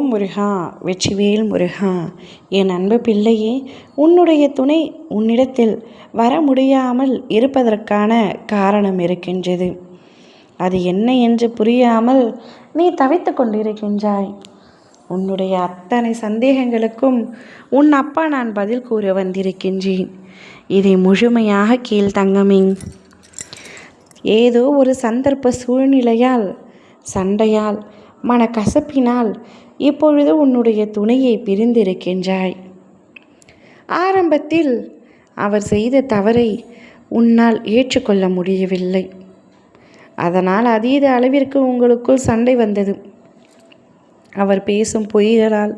ஓம் முருகா, வெற்றிவேல் முருகா. என் அன்பு பிள்ளையே, உன்னுடைய துணை உன்னிடத்தில் வர முடியாமல் இருப்பதற்கான காரணம் இருக்கின்றது. அது என்ன என்று புரியாமல் நீ தவித்து கொண்டிருக்கின்றாய். உன்னுடைய அத்தனை சந்தேகங்களுக்கும் உன் அப்பா நான் பதில் கூற வந்திருக்கின்றேன். இதை முழுமையாக கேள் தங்கமே. ஏதோ ஒரு சந்தர்ப்ப சூழ்நிலையால், சண்டையால், மனக்கசப்பினால் இப்பொழுது உன்னுடைய துணையை பிரிந்திருக்கின்றாய். ஆரம்பத்தில் அவர் செய்த தவறை உன்னால் ஏற்றுக்கொள்ள முடியவில்லை. அதனால் அதீத அளவிற்கு உங்களுக்குள் சண்டை வந்தது. அவர் பேசும் பொய்களால்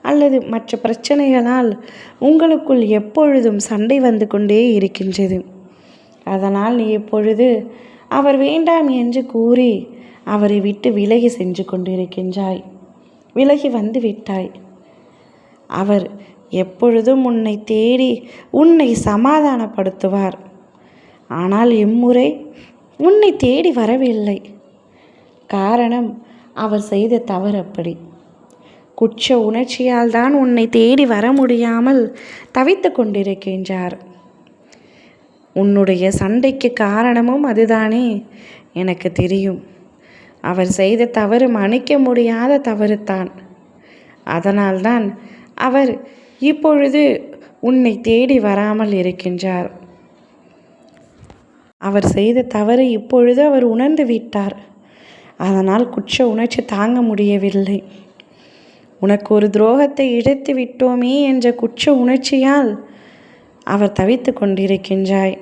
அல்லது மற்ற பிரச்சனைகளால் உங்களுக்குள் எப்பொழுதும் சண்டை வந்து கொண்டே இருக்கின்றது. அதனால் நீ இப்பொழுது அவர் வேண்டாம் என்று கூறி அவரை விட்டு விலகி சென்று கொண்டிருக்கின்றாய். விலகி வந்து விட்டாய். அவர் எப்பொழுதும் உன்னை தேடி உன்னை சமாதானப்படுத்துவார். ஆனால் இம்முறை உன்னை தேடி வரவில்லை. காரணம், அவர் செய்த தவறு அப்படி. குற்ற உணர்ச்சியால் தான் உன்னை தேடி வர முடியாமல் தவித்து கொண்டிருக்கின்றார். உன்னுடைய சண்டைக்கு காரணமும் அதுதானே? எனக்கு தெரியும். அவர் செய்த தவறு மன்னிக்க முடியாத தவறு தான். அதனால்தான் அவர் இப்பொழுது உன்னை தேடி வராமல் இருக்கின்றார். அவர் செய்த தவறு இப்பொழுது அவர் உணர்ந்து விட்டார். அதனால் குற்ற உணர்ச்சி தாங்க முடியவில்லை. உனக்கு ஒரு துரோகத்தை இழைத்து விட்டோமே என்ற குற்ற உணர்ச்சியால் அவர் தவித்து கொண்டிருக்கின்றாய்.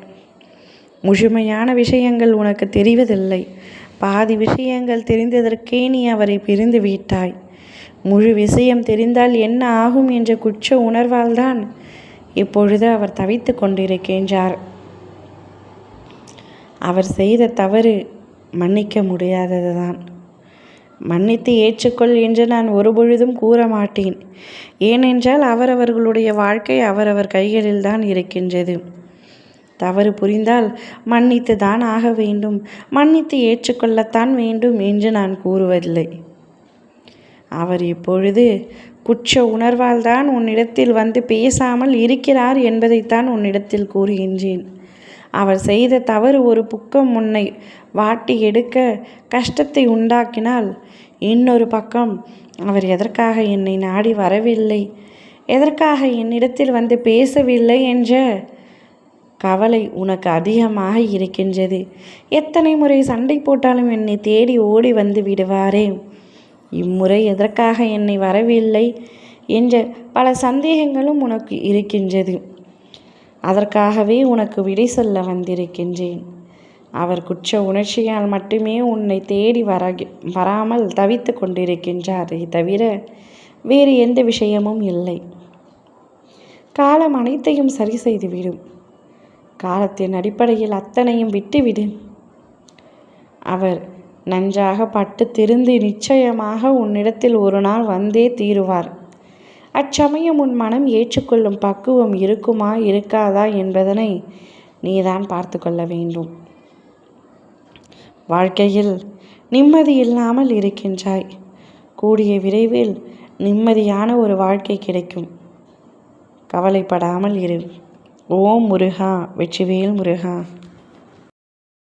முழுமையான விஷயங்கள் உனக்கு தெரிவதில்லை. பாதி விஷயங்கள் தெரிந்ததற்கே நீ அவரை பிரிந்து விட்டாய். முழு விஷயம் தெரிந்தால் என்ன ஆகும் என்ற குற்ற உணர்வால் தான் இப்பொழுது அவர் தவித்து கொண்டிருக்கின்றார். அவர் செய்த தவறு மன்னிக்க முடியாததுதான். மன்னித்து ஏற்றுக்கொள் என்று நான் ஒருபொழுதும் கூற மாட்டேன். ஏனென்றால் அவரவர்களுடைய வாழ்க்கை அவரவர் கைகளில் தான் இருக்கின்றது. தவறு புரிந்தால் மன்னித்து தான் ஆக வேண்டும், மன்னித்து ஏற்றுக்கொள்ளத்தான் வேண்டும் என்று நான் கூறுவதில்லை. அவர் இப்பொழுது குற்ற உணர்வால் தான் உன்னிடத்தில் வந்து பேசாமல் இருக்கிறார் என்பதைத்தான் உன்னிடத்தில் கூறுகின்றேன். அவர் செய்த தவறு ஒரு பக்கம் உன்னை வாட்டி எடுக்க கஷ்டத்தை உண்டாக்கினால், இன்னொரு பக்கம் அவர் எதற்காக என்னை நாடி வரவில்லை, எதற்காக என்னிடத்தில் வந்து பேசவில்லை என்ற கவலை உனக்கு அதிகமாக இருக்கின்றது. எத்தனை முறை சண்டை போட்டாலும் என்னை தேடி ஓடி வந்து விடுவாரே, இம்முறை எதற்காக என்னை வரவில்லை என்ற பல சந்தேகங்களும் உனக்கு இருக்கின்றது. அதற்காகவே உனக்கு விடை சொல்ல வந்திருக்கின்றேன். அவர் குற்ற உணர்ச்சியால் மட்டுமே உன்னை தேடி வராமல் தவித்து கொண்டிருக்கின்றாரே தவிர வேறு எந்த விஷயமும் இல்லை. காலம் அனைத்தையும் சரி செய்துவிடும். காலத்தின் அடிப்படையில் அத்தனையும் விட்டுவிடு. அவர் நன்றாக பட்டு திருந்து நிச்சயமாக உன்னிடத்தில் ஒரு நாள் வந்தே தீருவார். அச்சமயம் உன் மனம் ஏற்றுக்கொள்ளும் பக்குவம் இருக்குமா இருக்காதா என்பதனை நீதான் பார்த்து கொள்ள வேண்டும். வாழ்க்கையில் நிம்மதி இல்லாமல் இருக்கின்றாய். கூடிய விரைவில் நிம்மதியான ஒரு வாழ்க்கை கிடைக்கும். கவலைப்படாமல் இரு. ஓம் முருகா, வெற்றிவேல் முருகா.